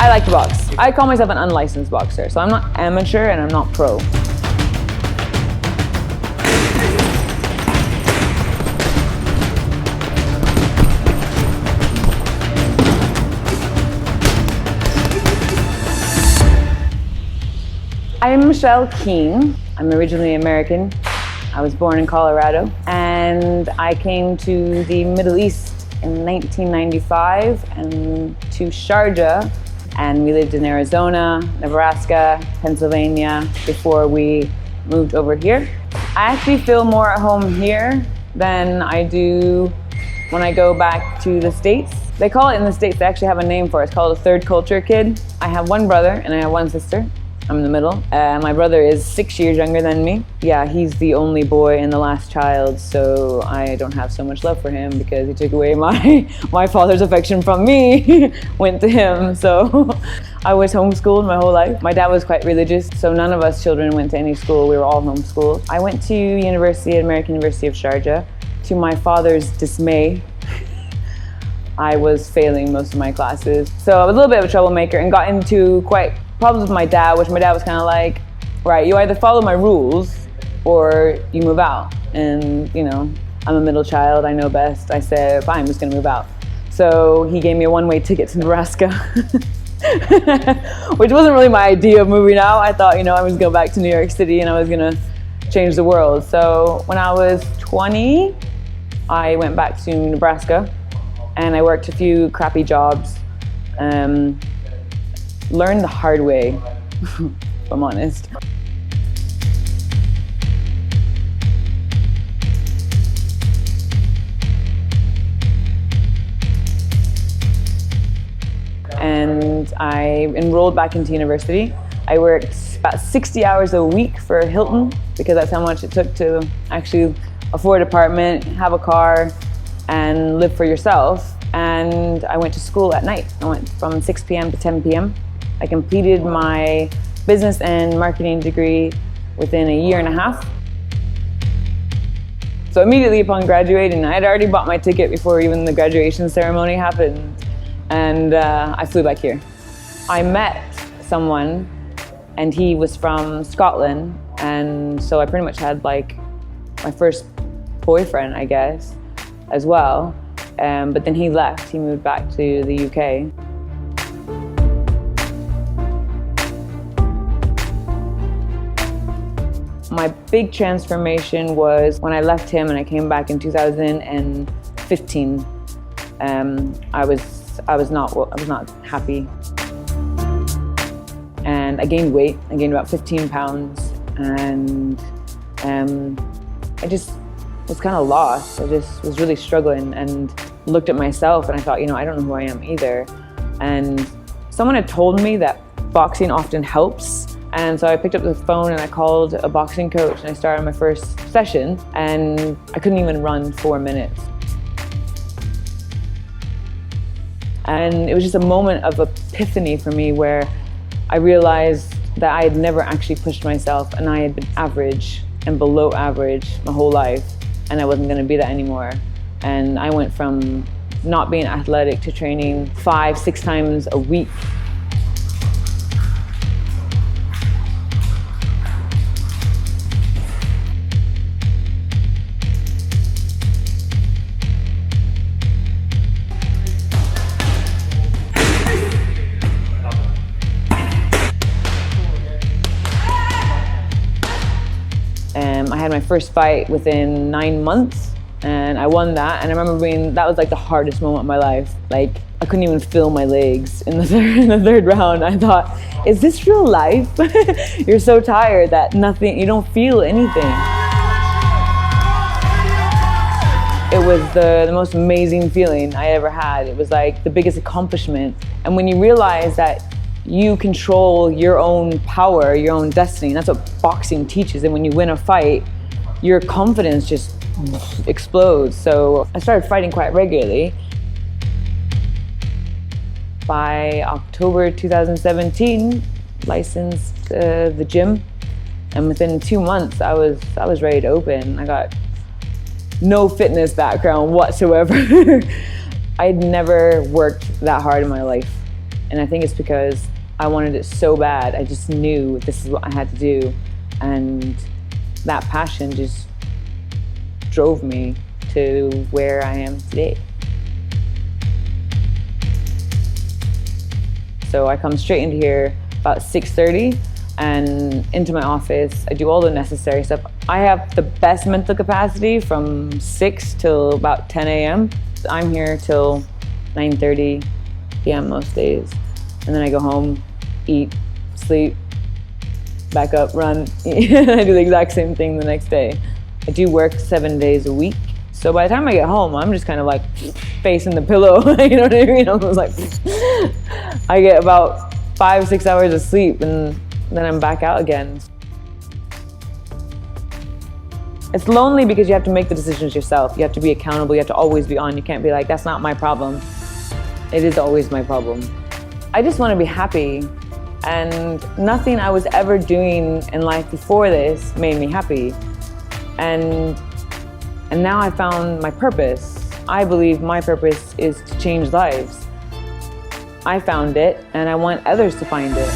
like to box. I call myself an unlicensed boxer, so I'm not amateur and I'm not pro. I'm Michelle Kuehn. I'm originally American. I was born in Colorado, and I came to the Middle East in 1995 and to Sharjah, and we lived in Arizona, Nebraska, Pennsylvania before we moved over here. I actually feel more at home here than I do when I go back to the States. They call it in the States, they actually have a name for it. It's called a third culture kid. I have one brother and I have one sister. I'm in the middle. My brother is 6 years younger than me. Yeah, he's the only boy and the last child, so I don't have so much love for him because he took away my father's affection from me, went to him. So I was homeschooled my whole life. My dad was quite religious, so none of us children went to any school. We were all homeschooled. I went to university at American University of Sharjah. To my father's dismay, I was failing most of my classes. So I was a little bit of a troublemaker and got into quite problems with my dad, which my dad was kind of like, right, you either follow my rules or you move out. And you know, I'm a middle child, I know best. I said, fine, I'm just gonna move out. So he gave me a one-way ticket to Nebraska, which wasn't really my idea of moving out. I thought, you know, I was going back to New York City and I was gonna change the world. So when I was 20, I went back to Nebraska and I worked a few crappy jobs. Learned the hard way, if I'm honest. And I enrolled back into university. I worked about 60 hours a week for Hilton because that's how much it took to actually afford an apartment, have a car, and live for yourself. And I went to school at night. I went from 6 p.m. to 10 p.m. I completed my business and marketing degree within a year and a half. So immediately upon graduating, I had already bought my ticket before even the graduation ceremony happened, and I flew back here. I met someone, and he was from Scotland, and so I pretty much had like my first boyfriend, I guess, as well. But then he left, he moved back to the UK. My big transformation was when I left him and I came back in 2015. I was not happy, and I gained weight. I gained about 15 pounds, and I just was kind of lost. I just was really struggling and looked at myself and I thought, you know, I don't know who I am either. And someone had told me that boxing often helps. And so I picked up the phone and I called a boxing coach and I started my first session, and I couldn't even run 4 minutes. And it was just a moment of epiphany for me where I realized that I had never actually pushed myself, and I had been average and below average my whole life, and I wasn't gonna be that anymore. And I went from not being athletic to training 5-6 times a week. I had my first fight within 9 months and I won that, and I remember that was like the hardest moment of my life. Like, I couldn't even feel my legs in the third round. I thought, is this real life? You're so tired that you don't feel anything. It was the most amazing feeling I ever had. It was like the biggest accomplishment. And when you realize that you control your own power, your own destiny, and that's what boxing teaches. And when you win a fight, your confidence just explodes. So I started fighting quite regularly. By October 2017, licensed the gym, and within 2 months, I was ready to open. I got no fitness background whatsoever. I'd never worked that hard in my life. And I think it's because I wanted it so bad. I just knew this is what I had to do. And that passion just drove me to where I am today. So I come straight into here about 6:30 and into my office. I do all the necessary stuff. I have the best mental capacity from 6 till about 10 a.m. I'm here till 9:30 p.m. most days. And then I go home, eat, sleep, back up, run. I do the exact same thing the next day. I do work 7 days a week. So by the time I get home, I'm just kind of like facing the pillow, you know what I mean? I was like, I get about 5-6 hours of sleep and then I'm back out again. It's lonely because you have to make the decisions yourself. You have to be accountable, you have to always be on. You can't be like, that's not my problem. It is always my problem. I just want to be happy, and nothing I was ever doing in life before this made me happy. And now I found my purpose. I believe my purpose is to change lives. I found it, and I want others to find it.